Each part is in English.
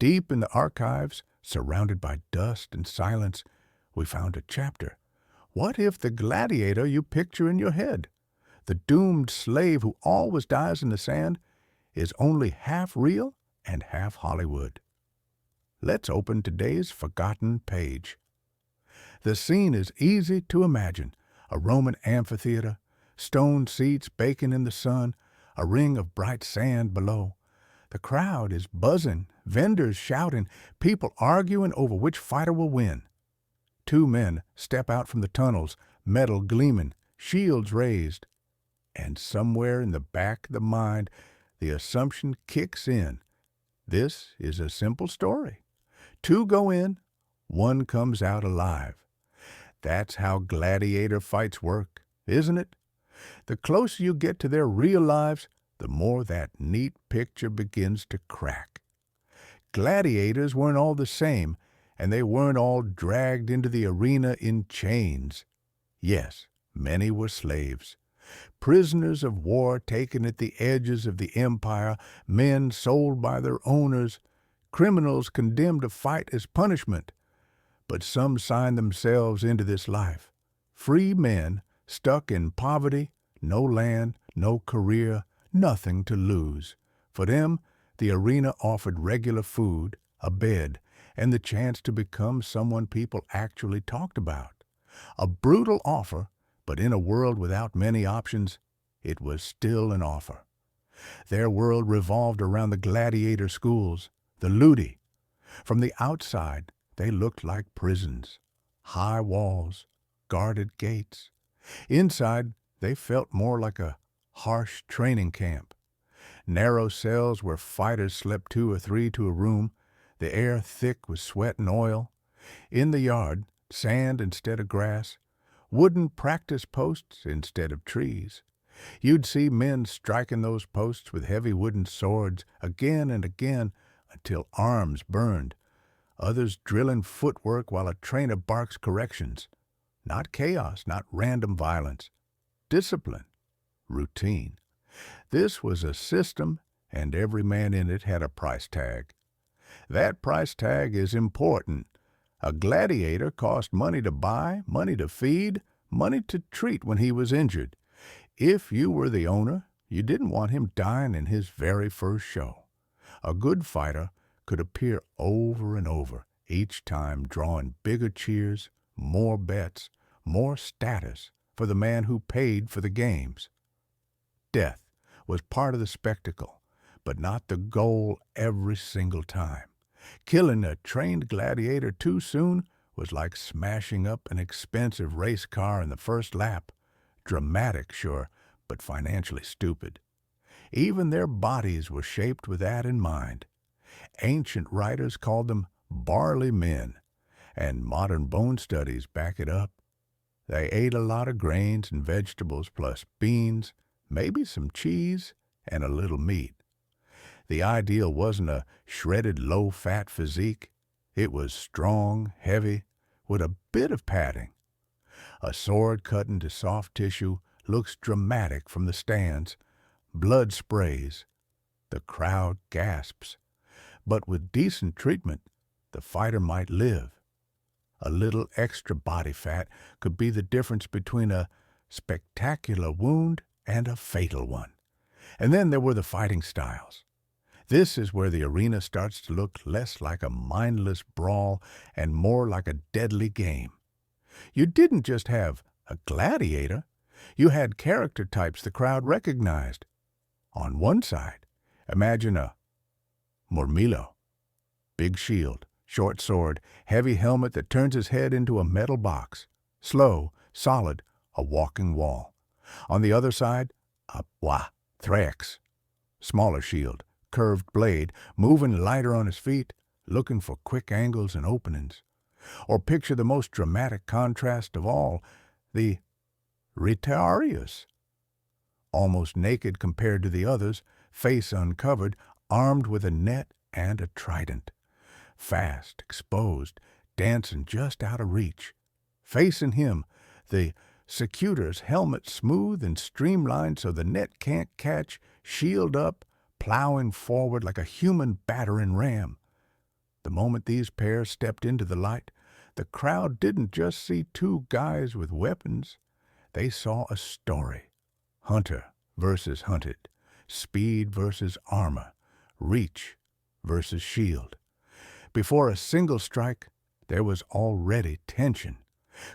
Deep in the archives, surrounded by dust and silence, we found a chapter. What if the gladiator you picture in your head, the doomed slave who always dies in the sand, is only half real and half Hollywood? Let's open today's forgotten page. The scene is easy to imagine. A Roman amphitheater, stone seats baking in the sun, a ring of bright sand below. The crowd is buzzing, vendors shouting, people arguing over which fighter will win. Two men step out from the tunnels, metal gleaming, shields raised. And somewhere in the back of the mind, the assumption kicks in. This is a simple story. Two go in, one comes out alive. That's how gladiator fights work, isn't it? The closer you get to their real lives, the more that neat picture begins to crack. Gladiators weren't all the same, and they weren't all dragged into the arena in chains. Yes, many were slaves. Prisoners of war taken at the edges of the empire, men sold by their owners, criminals condemned to fight as punishment. But some signed themselves into this life. Free men stuck in poverty, no land, no career, nothing to lose. For them, the arena offered regular food, a bed, and the chance to become someone people actually talked about. A brutal offer, but in a world without many options, it was still an offer. Their world revolved around the gladiator schools, the ludi. From the outside, they looked like prisons. High walls, guarded gates. Inside, they felt more like a harsh training camp. Narrow cells where fighters slept 2 or 3 to a room, the air thick with sweat and oil. In the yard, sand instead of grass, wooden practice posts instead of trees. You'd see men striking those posts with heavy wooden swords again and again until arms burned. Others drilling footwork while a trainer barks corrections. Not chaos, not random violence. Discipline. Routine. This was a system, and every man in it had a price tag. That price tag is important. A gladiator cost money to buy, money to feed, money to treat when he was injured. If you were the owner, you didn't want him dying in his very first show. A good fighter could appear over and over, each time drawing bigger cheers, more bets, more status for the man who paid for the games. Death was part of the spectacle, but not the goal every single time. Killing a trained gladiator too soon was like smashing up an expensive race car in the first lap. Dramatic, sure, but financially stupid. Even their bodies were shaped with that in mind. Ancient writers called them barley men, and modern bone studies back it up. They ate a lot of grains and vegetables plus beans, maybe some cheese, and a little meat. The ideal wasn't a shredded low-fat physique. It was strong, heavy, with a bit of padding. A sword cut into soft tissue looks dramatic from the stands. Blood sprays. The crowd gasps. But with decent treatment, the fighter might live. A little extra body fat could be the difference between a spectacular wound and a fatal one. And then there were the fighting styles. This is where the arena starts to look less like a mindless brawl and more like a deadly game. You didn't just have a gladiator. You had character types the crowd recognized. On one side, imagine a Murmillo. Big shield, short sword, heavy helmet that turns his head into a metal box. Slow, solid, a walking wall. On the other side, a Thraex. Smaller shield, curved blade, moving lighter on his feet, looking for quick angles and openings. Or picture the most dramatic contrast of all, the Retiarius. Almost naked compared to the others, face uncovered, armed with a net and a trident. Fast, exposed, dancing just out of reach. Facing him, the Secutor's helmet smooth and streamlined so the net can't catch, shield up, plowing forward like a human battering ram. The moment these pairs stepped into the light, the crowd didn't just see two guys with weapons. They saw a story. Hunter versus hunted. Speed versus armor. Reach versus shield. Before a single strike, there was already tension.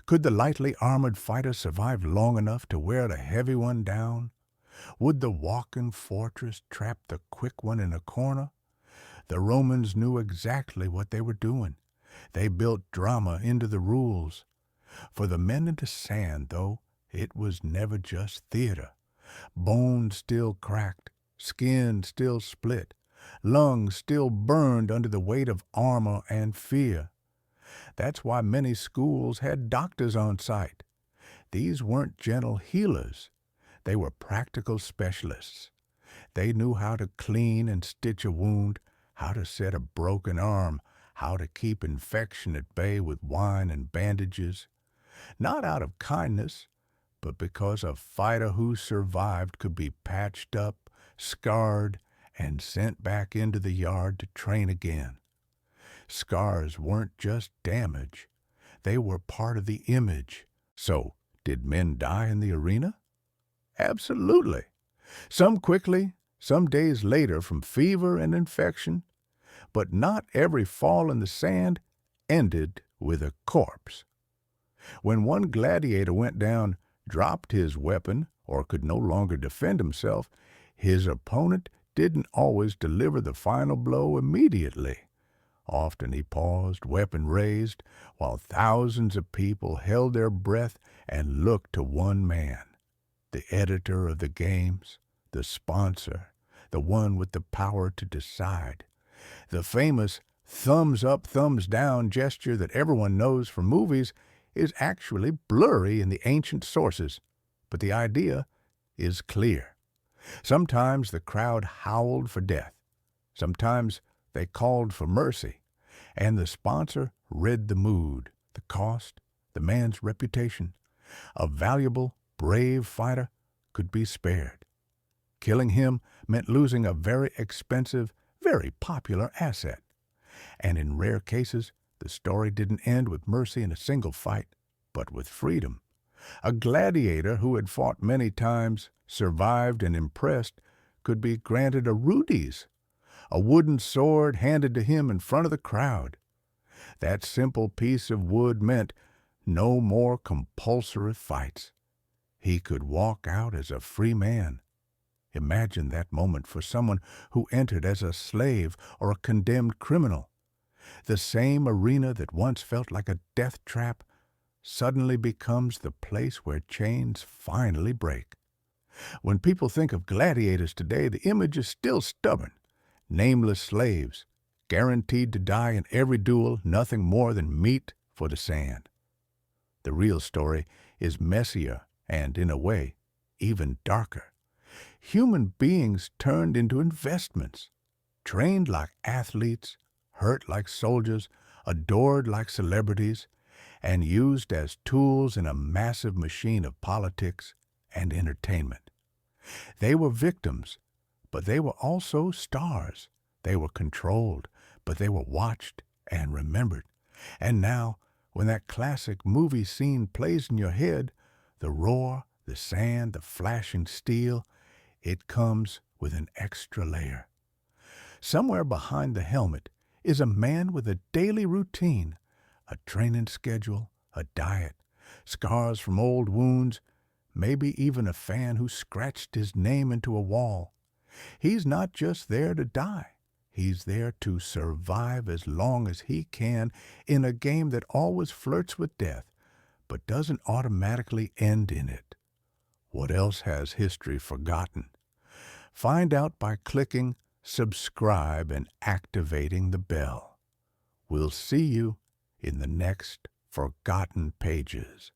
Could the lightly armored fighter survive long enough to wear the heavy one down? Would the walking fortress trap the quick one in a corner? The Romans knew exactly what they were doing. They built drama into the rules. For the men in the sand, though, it was never just theater. Bones still cracked, skin still split, lungs still burned under the weight of armor and fear. That's why many schools had doctors on site. These weren't gentle healers. They were practical specialists. They knew how to clean and stitch a wound, how to set a broken arm, how to keep infection at bay with wine and bandages. Not out of kindness, but because a fighter who survived could be patched up, scarred, and sent back into the yard to train again. Scars weren't just damage. They were part of the image. So, did men die in the arena? Absolutely. Some quickly, some days later from fever and infection. But not every fall in the sand ended with a corpse. When one gladiator went down, dropped his weapon, or could no longer defend himself, his opponent didn't always deliver the final blow immediately. Often he paused, weapon raised, while thousands of people held their breath and looked to one man, the editor of the games, the sponsor, the one with the power to decide. The famous thumbs up, thumbs down gesture that everyone knows from movies is actually blurry in the ancient sources, but the idea is clear. Sometimes the crowd howled for death. Sometimes they called for mercy, and the sponsor read the mood, the cost, the man's reputation. A valuable, brave fighter could be spared. Killing him meant losing a very expensive, very popular asset. And in rare cases, the story didn't end with mercy in a single fight, but with freedom. A gladiator who had fought many times, survived and impressed, could be granted a rudis, a wooden sword handed to him in front of the crowd. That simple piece of wood meant no more compulsory fights. He could walk out as a free man. Imagine that moment for someone who entered as a slave or a condemned criminal. The same arena that once felt like a death trap suddenly becomes the place where chains finally break. When people think of gladiators today, the image is still stubborn. Nameless slaves, guaranteed to die in every duel, nothing more than meat for the sand. The real story is messier and, in a way, even darker. Human beings turned into investments, trained like athletes, hurt like soldiers, adored like celebrities, and used as tools in a massive machine of politics and entertainment. They were victims, but they were also stars. They were controlled, but they were watched and remembered. And now, when that classic movie scene plays in your head, the roar, the sand, the flashing steel, it comes with an extra layer. Somewhere behind the helmet is a man with a daily routine, a training schedule, a diet, scars from old wounds, maybe even a fan who scratched his name into a wall. He's not just there to die. He's there to survive as long as he can in a game that always flirts with death, but doesn't automatically end in it. What else has history forgotten? Find out by clicking subscribe and activating the bell. We'll see you in the next Forgotten Pages.